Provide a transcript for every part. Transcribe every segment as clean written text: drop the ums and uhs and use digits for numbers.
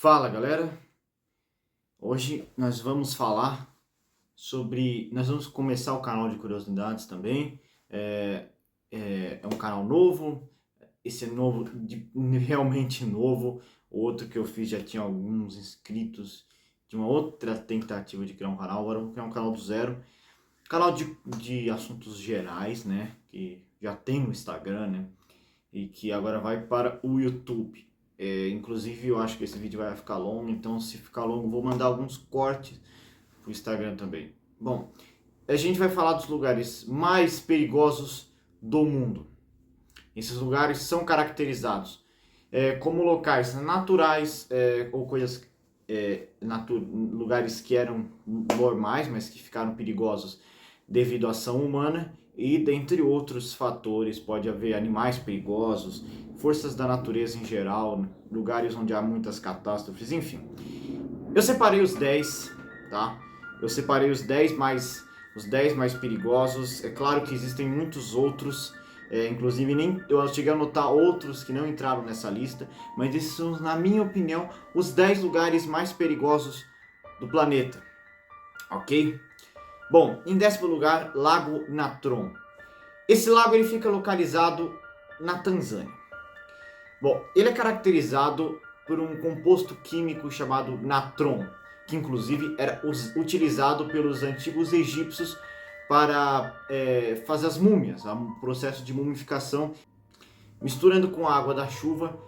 Fala galera, hoje nós vamos falar nós vamos começar o canal de curiosidades também, é um canal novo, esse é novo, realmente novo, o outro que eu fiz já tinha alguns inscritos de uma outra tentativa de criar um canal, agora eu vou criar um canal do zero, canal de assuntos gerais, né, que já tem no Instagram, né, e que agora vai para o YouTube. Inclusive eu acho que esse vídeo vai ficar longo, então se ficar longo vou mandar alguns cortes pro Instagram também. Bom, a gente vai falar dos lugares mais perigosos do mundo. Esses lugares são caracterizados como locais naturais ou coisas lugares que eram normais, mas que ficaram perigosos devido à ação humana. E dentre outros fatores, pode haver animais perigosos, forças da natureza em geral, lugares onde há muitas catástrofes, enfim. Eu separei os 10, tá? Eu separei os 10 mais perigosos. É claro que existem muitos outros, inclusive eu cheguei a anotar outros que não entraram nessa lista, mas esses são, na minha opinião, os 10 lugares mais perigosos do planeta, ok? Bom, em 10º lugar, Lago Natron. Esse lago ele fica localizado na Tanzânia. Bom, ele é caracterizado por um composto químico chamado natron, que inclusive era utilizado pelos antigos egípcios para fazer as múmias, um processo de mumificação. Misturando com a água da chuva,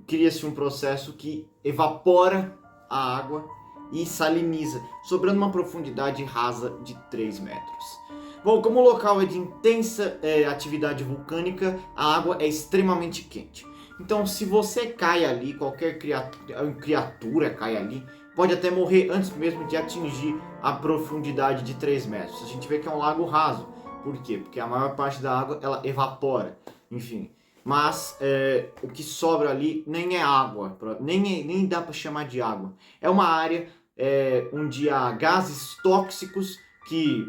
cria-se um processo que evapora a água e saliniza, sobrando uma profundidade rasa de 3 metros. Bom, como o local é de intensa atividade vulcânica, a água é extremamente quente. Então, se você cai ali, qualquer criatura cai ali, pode até morrer antes mesmo de atingir a profundidade de 3 metros. A gente vê que é um lago raso. Por quê? Porque a maior parte da água ela evapora. Enfim, mas o que sobra ali nem é água, nem dá para chamar de água. É uma área onde há gases tóxicos que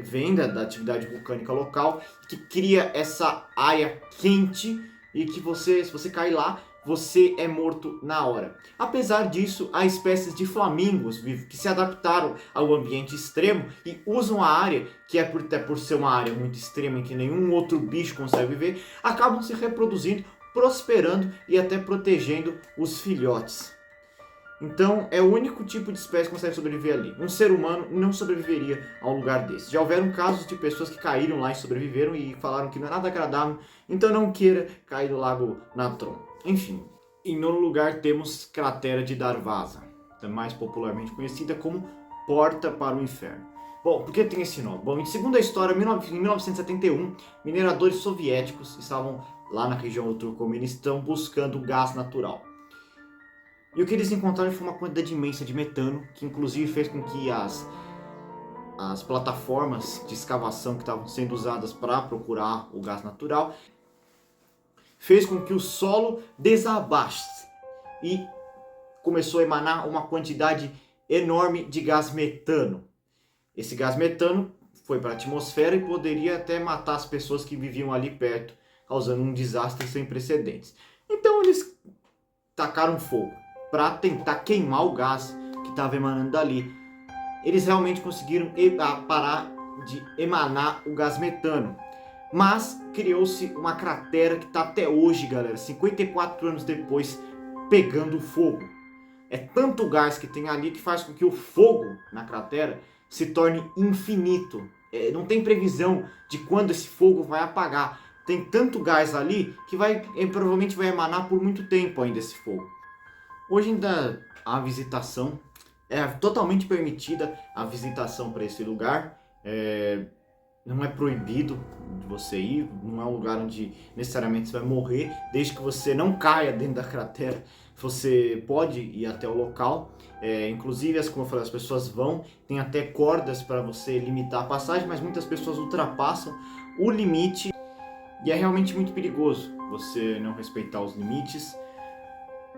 vem da atividade vulcânica local, que cria essa área quente e que se você cair lá, você é morto na hora. Apesar disso, há espécies de flamingos que se adaptaram ao ambiente extremo e usam a área, que até por ser uma área muito extrema em que nenhum outro bicho consegue viver, acabam se reproduzindo, prosperando e até protegendo os filhotes. Então é o único tipo de espécie que consegue sobreviver ali. Um ser humano não sobreviveria a um lugar desse. Já houveram casos de pessoas que caíram lá e sobreviveram e falaram que não é nada agradável, então não queira cair no lago Natron. Enfim, em nono lugar temos Cratera de Darvaza, mais popularmente conhecida como Porta para o Inferno. Bom, por que tem esse nome? Bom, segundo a história, em 1971, mineradores soviéticos estavam lá na região do Turcomenistão buscando gás natural. E o que eles encontraram foi uma quantidade imensa de metano, que inclusive fez com que as plataformas de escavação que estavam sendo usadas para procurar o gás natural, fez com que o solo desabasse e começou a emanar uma quantidade enorme de gás metano. Esse gás metano foi para a atmosfera e poderia até matar as pessoas que viviam ali perto, causando um desastre sem precedentes. Então eles tacaram fogo para tentar queimar o gás que estava emanando dali. Eles realmente conseguiram parar de emanar o gás metano. Mas criou-se uma cratera que está até hoje, galera, 54 anos depois, pegando fogo. É tanto gás que tem ali que faz com que o fogo na cratera se torne infinito. Não tem previsão de quando esse fogo vai apagar. Tem tanto gás ali que provavelmente vai emanar por muito tempo ainda esse fogo. Hoje ainda a visitação é totalmente permitida, a visitação para esse lugar. Não é proibido de você ir, não é um lugar onde necessariamente você vai morrer, desde que você não caia dentro da cratera, você pode ir até o local. Inclusive, como eu falei, as pessoas vão, tem até cordas para você limitar a passagem, mas muitas pessoas ultrapassam o limite e é realmente muito perigoso você não respeitar os limites,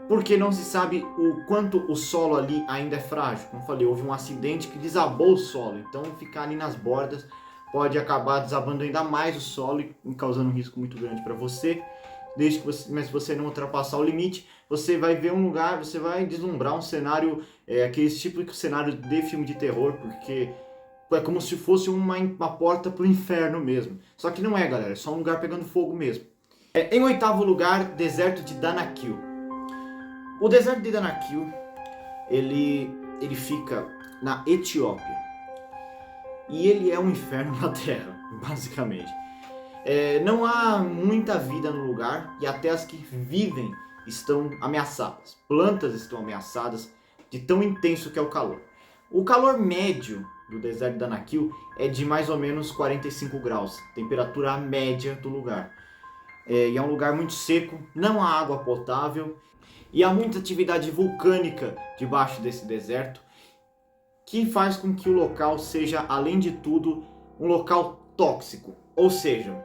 porque não se sabe o quanto o solo ali ainda é frágil. Como eu falei, houve um acidente que desabou o solo, então ficar ali nas bordas pode acabar desabando ainda mais o solo e causando um risco muito grande para você, mas se você não ultrapassar o limite, você vai ver um lugar, você vai deslumbrar um cenário, aquele tipo de cenário de filme de terror, porque é como se fosse uma porta pro inferno mesmo. Só que não é, galera, é só um lugar pegando fogo mesmo. Em oitavo lugar, deserto de Danakil. O deserto de Danakil, ele fica na Etiópia. E ele é um inferno na Terra, basicamente. Não há muita vida no lugar e até as que vivem estão ameaçadas. Plantas estão ameaçadas de tão intenso que é o calor. O calor médio do deserto de Danakil é de mais ou menos 45 graus, temperatura média do lugar. E é um lugar muito seco, não há água potável e há muita atividade vulcânica debaixo desse deserto, que faz com que o local seja, além de tudo, um local tóxico. Ou seja,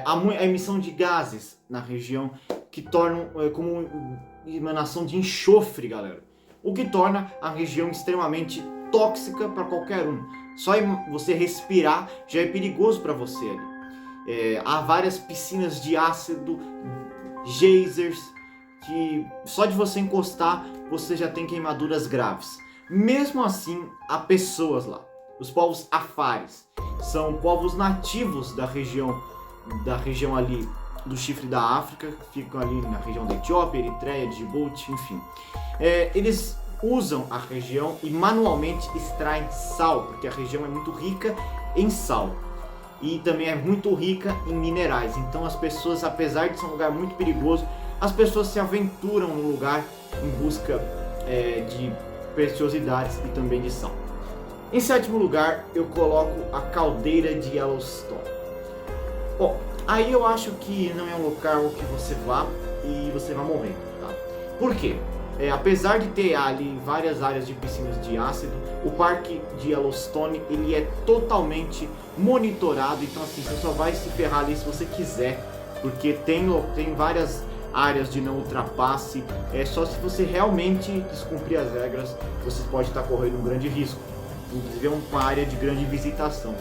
a emissão de gases na região que tornam como emanação de enxofre, galera. O que torna a região extremamente tóxica para qualquer um. Só você respirar já é perigoso para você ali. Há várias piscinas de ácido, geysers, que só de você encostar você já tem queimaduras graves. Mesmo assim, há pessoas lá. Os povos Afares são povos nativos da região ali do chifre da África, que ficam ali na região da Etiópia, Eritreia, Djibouti, enfim. Eles usam a região e manualmente extraem sal, porque a região é muito rica em sal e também é muito rica em minerais. Então as pessoas, apesar de ser um lugar muito perigoso, as pessoas se aventuram no lugar em busca de preciosidades e também de sal. Em sétimo lugar, eu coloco a caldeira de Yellowstone. Bom, aí eu acho que não é um local que você vá e você vai morrer, tá? Por quê? Apesar de ter ali várias áreas de piscinas de ácido, o parque de Yellowstone ele é totalmente monitorado, então assim, você só vai se ferrar ali se você quiser, porque tem várias áreas de não ultrapasse, só se você realmente descumprir as regras, você pode estar correndo um grande risco, inclusive é uma área de grande visitação.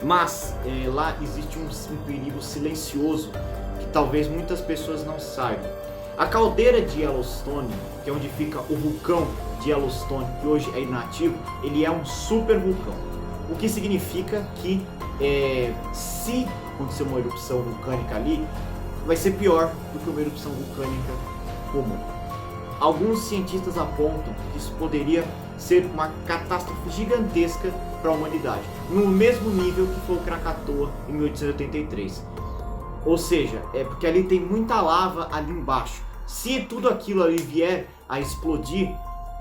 Mas lá existe um perigo silencioso que talvez muitas pessoas não saibam. A caldeira de Yellowstone, que é onde fica o vulcão de Yellowstone, que hoje é inativo, ele é um super vulcão. O que significa que se acontecer uma erupção vulcânica ali, vai ser pior do que uma erupção vulcânica comum. Alguns cientistas apontam que isso poderia ser uma catástrofe gigantesca para a humanidade, no mesmo nível que foi o Krakatoa em 1883. Ou seja, porque ali tem muita lava ali embaixo. Se tudo aquilo ali vier a explodir,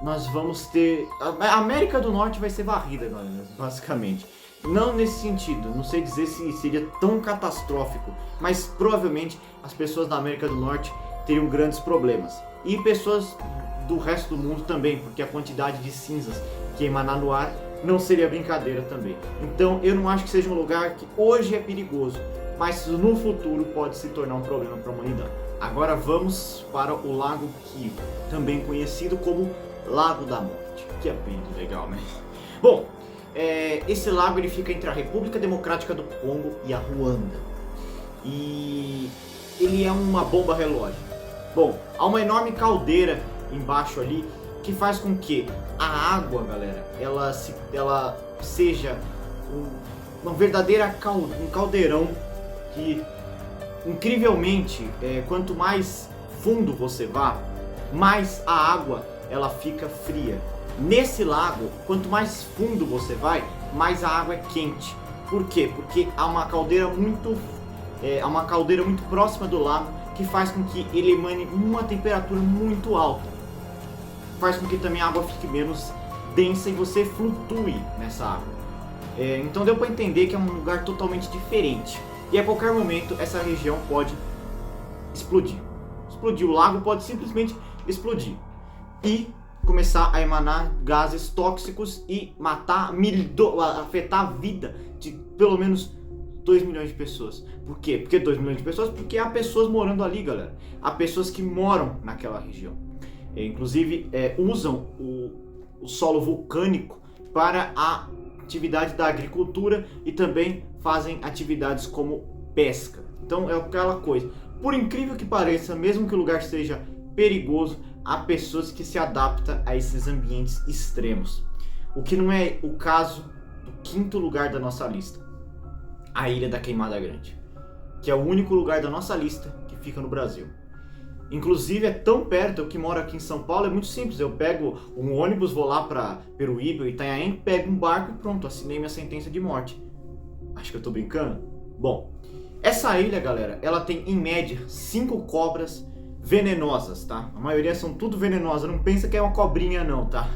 nós vamos ter... A América do Norte vai ser varrida, basicamente. Não nesse sentido, não sei dizer se seria tão catastrófico, mas provavelmente as pessoas da América do Norte teriam grandes problemas. E pessoas do resto do mundo também, porque a quantidade de cinzas que emanar no ar não seria brincadeira também. Então eu não acho que seja um lugar que hoje é perigoso, mas no futuro pode se tornar um problema para a humanidade. Agora vamos para o Lago Kivu, também conhecido como Lago da Morte. Que apelido legal, né? Bom, esse lago ele fica entre a República Democrática do Congo e a Ruanda. E ele é uma bomba relógio. Bom, há uma enorme caldeira embaixo ali que faz com que a água, galera, ela seja uma verdadeira um caldeirão que, incrivelmente, quanto mais fundo você vá, mais a água ela fica fria. Nesse lago, quanto mais fundo você vai, mais a água é quente. Por quê? Porque há uma caldeira muito próxima do lago que faz com que ele emane uma temperatura muito alta. Faz com que também a água fique menos densa e você flutue nessa água. Então deu para entender que é um lugar totalmente diferente. E a qualquer momento essa região pode explodir. O lago pode simplesmente explodir e começar a emanar gases tóxicos e afetar a vida de pelo menos 2 milhões de pessoas. Por quê? Porque 2 milhões de pessoas? Porque há pessoas morando ali, galera. Há pessoas que moram naquela região. Inclusive usam o solo vulcânico para a atividade da agricultura e também fazem atividades como pesca. Então é aquela coisa. Por incrível que pareça, mesmo que o lugar seja perigoso a pessoas que se adaptam a esses ambientes extremos. O que não é o caso do quinto lugar da nossa lista, a Ilha da Queimada Grande, que é o único lugar da nossa lista que fica no Brasil. Inclusive é tão perto, eu que moro aqui em São Paulo, é muito simples, eu pego um ônibus, vou lá para Peruíbe ou Itanhaém, pego um barco e pronto, assinei minha sentença de morte. Acho que eu tô brincando? Bom, essa ilha, galera, ela tem em média 5 cobras venenosas, tá? A maioria são tudo venenosas, não pensa que é uma cobrinha não, tá?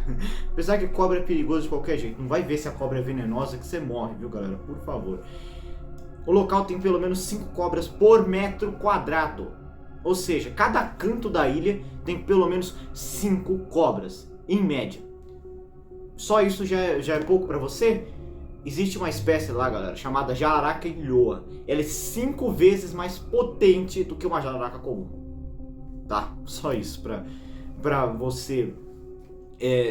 Apesar que cobra é perigoso de qualquer jeito, não vai ver se a cobra é venenosa que você morre, viu, galera? Por favor. O local tem pelo menos 5 cobras por metro quadrado. Ou seja, cada canto da ilha tem pelo menos 5 cobras, em média. Só isso já é pouco para você? Existe uma espécie lá, galera, chamada jararaca ilhoa. Ela é 5 vezes mais potente do que uma jararaca comum. Tá? Só isso, para você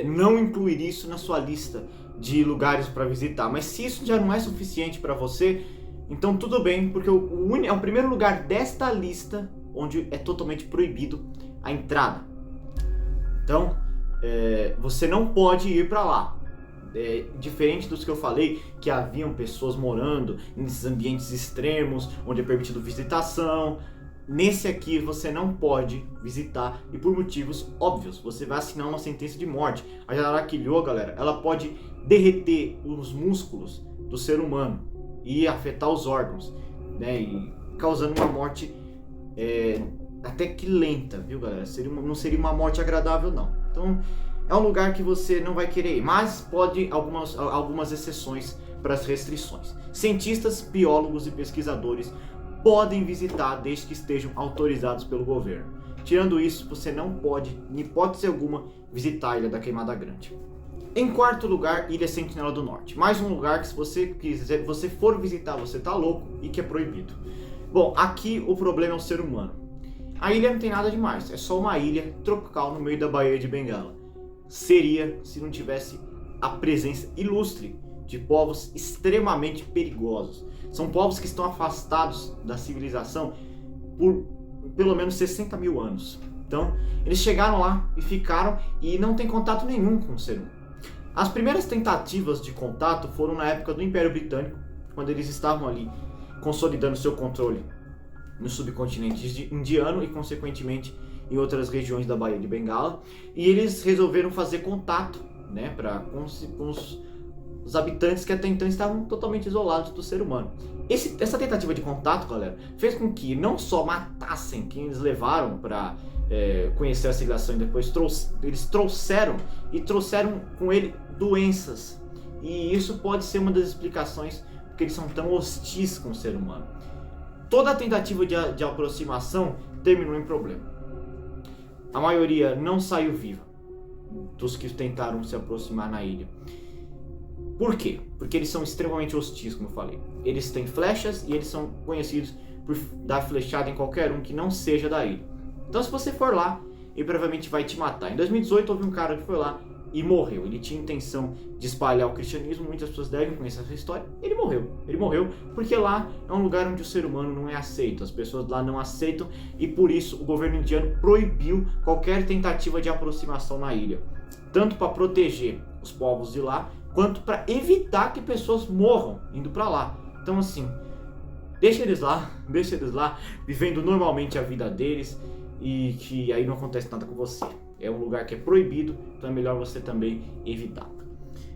não incluir isso na sua lista de lugares para visitar. Mas se isso já não é suficiente para você, então tudo bem, porque é o primeiro lugar desta lista onde é totalmente proibido a entrada. Então, você não pode ir para lá. Diferente dos que eu falei, que haviam pessoas morando nesses ambientes extremos, onde é permitido visitação. Nesse aqui você não pode visitar e por motivos óbvios. Você vai assinar uma sentença de morte. A jararaca ilhoa, galera, ela pode derreter os músculos do ser humano e afetar os órgãos, né, e causando uma morte até que lenta, viu, galera? Não seria uma morte agradável, não. Então, é um lugar que você não vai querer ir, mas pode algumas exceções para as restrições. Cientistas, biólogos e pesquisadores podem visitar desde que estejam autorizados pelo governo. Tirando isso, você não pode, em hipótese alguma, visitar a Ilha da Queimada Grande. Em quarto lugar, Ilha Sentinela do Norte. Mais um lugar que se você for visitar, você tá louco e que é proibido. Bom, aqui o problema é o ser humano. A ilha não tem nada demais, é só uma ilha tropical no meio da Baía de Bengala. Seria se não tivesse a presença ilustre de povos extremamente perigosos. São povos que estão afastados da civilização por pelo menos 60 mil anos. Então, eles chegaram lá e ficaram e não tem contato nenhum com o ser humano. As primeiras tentativas de contato foram na época do Império Britânico, quando eles estavam ali consolidando seu controle no subcontinente indiano e, consequentemente, em outras regiões da Baía de Bengala. E eles resolveram fazer contato, né, com os habitantes que até então estavam totalmente isolados do ser humano. Essa tentativa de contato, galera, fez com que não só matassem quem eles levaram para conhecer a civilização e depois eles trouxeram com ele doenças. E isso pode ser uma das explicações porque eles são tão hostis com o ser humano. Toda a tentativa de aproximação terminou em problema. A maioria não saiu viva dos que tentaram se aproximar na ilha. Por quê? Porque eles são extremamente hostis, como eu falei. Eles têm flechas e eles são conhecidos por dar flechada em qualquer um que não seja da ilha. Então, se você for lá, ele provavelmente vai te matar. Em 2018 houve um cara que foi lá e morreu. Ele tinha intenção de espalhar o cristianismo, muitas pessoas devem conhecer essa história. Ele morreu porque lá é um lugar onde o ser humano não é aceito. As pessoas lá não aceitam e por isso o governo indiano proibiu qualquer tentativa de aproximação na ilha. Tanto para proteger os povos de lá, quanto para evitar que pessoas morram indo para lá. Então assim, deixa eles lá, vivendo normalmente a vida deles e que aí não acontece nada com você. É um lugar que é proibido, então é melhor você também evitar.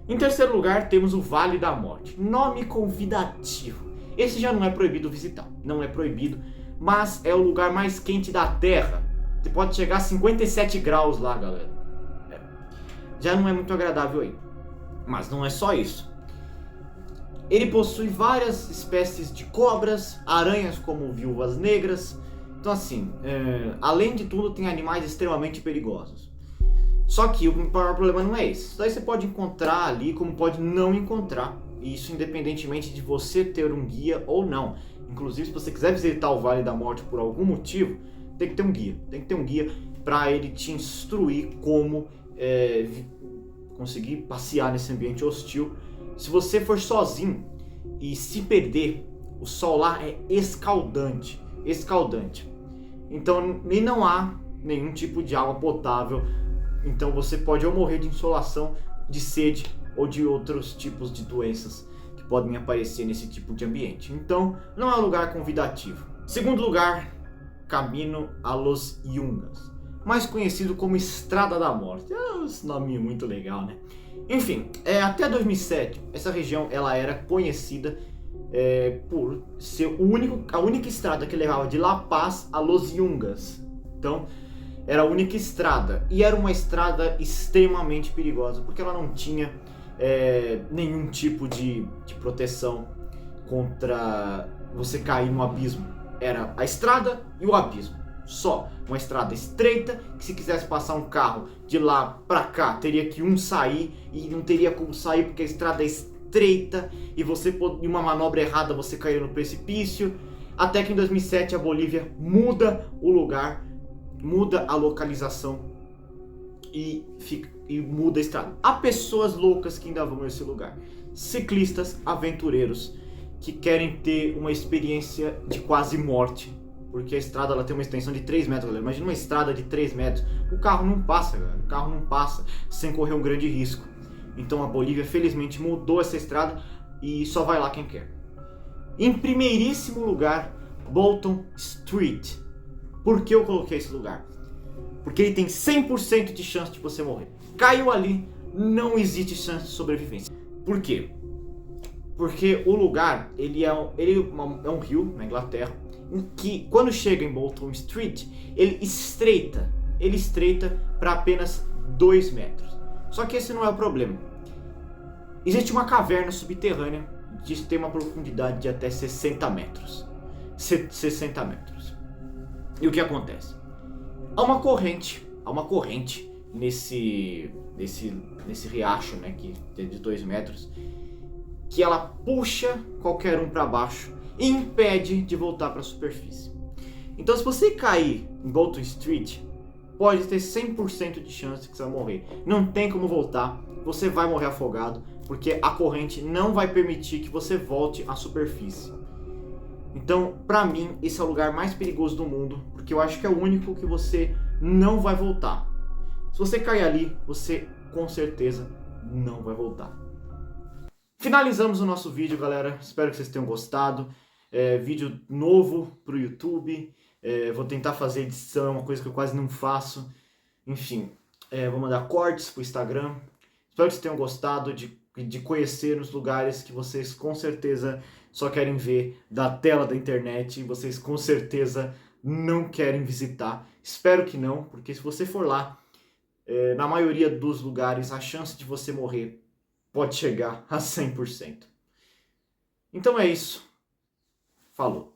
Em terceiro lugar, temos o Vale da Morte. Nome convidativo. Esse já não é proibido visitar, não é proibido, mas é o lugar mais quente da Terra. Você pode chegar a 57 graus lá, galera. Já não é muito agradável aí. Mas não é só isso. Ele possui várias espécies de cobras, aranhas como viúvas negras. Então assim, além de tudo tem animais extremamente perigosos. Só que o maior problema não é esse. Isso daí você pode encontrar ali como pode não encontrar. E isso independentemente de você ter um guia ou não. Inclusive se você quiser visitar o Vale da Morte por algum motivo, tem que ter um guia. Tem que ter um guia para ele te instruir como conseguir passear nesse ambiente hostil. Se você for sozinho e se perder, o sol lá é escaldante. Então, e não há nenhum tipo de água potável. Então você pode ou morrer de insolação, de sede ou de outros tipos de doenças que podem aparecer nesse tipo de ambiente. Então não é um lugar convidativo. Segundo lugar, Camino a los Yungas, mais conhecido como Estrada da Morte. Esse nome muito legal, né? Enfim, até 2007 essa região ela era conhecida por ser a única estrada que levava de La Paz a Los Yungas. Então era a única estrada, e era uma estrada extremamente perigosa, porque ela não tinha nenhum tipo de proteção contra você cair no abismo. Era a estrada e o abismo, só. Uma estrada estreita, que se quisesse passar um carro de lá pra cá, teria que sair, e não teria como sair porque a estrada é estreita, e uma manobra errada você cairia no precipício. Até que em 2007 a Bolívia muda o lugar, muda a localização e muda a estrada. Há pessoas loucas que ainda vão nesse lugar, ciclistas, aventureiros, que querem ter uma experiência de quase morte, porque a estrada ela tem uma extensão de 3 metros, galera. Imagina uma estrada de 3 metros, o carro não passa, galera. O carro não passa sem correr um grande risco. Então a Bolívia felizmente mudou essa estrada e só vai lá quem quer. Em primeiríssimo lugar, Bolton Street. Por que eu coloquei esse lugar? Porque ele tem 100% de chance de você morrer. Caiu ali, não existe chance de sobrevivência. Por quê? Porque o lugar, ele é um rio na Inglaterra, em que quando chega em Bolton Street, ele estreita para apenas 2 metros. Só que esse não é o problema. Existe uma caverna subterrânea que tem uma profundidade de até 60 metros. 60 metros. E o que acontece? Há uma corrente nesse riacho, né, que é de 2 metros, que ela puxa qualquer um para baixo e impede de voltar para a superfície. Então se você cair em Bolton Street, pode ter 100% de chance que você vai morrer. Não tem como voltar, você vai morrer afogado, porque a corrente não vai permitir que você volte à superfície. Então, pra mim, esse é o lugar mais perigoso do mundo, porque eu acho que é o único que você não vai voltar. Se você cair ali, você com certeza não vai voltar. Finalizamos o nosso vídeo, galera. Espero que vocês tenham gostado. Vídeo novo pro YouTube. Vou tentar fazer edição, é uma coisa que eu quase não faço. Enfim, vou mandar cortes pro Instagram. Espero que vocês tenham gostado de conhecer os lugares que vocês com certeza só querem ver da tela da internet, e vocês com certeza não querem visitar. Espero que não, porque se você for lá, na maioria dos lugares, a chance de você morrer pode chegar a 100%. Então é isso. Falou.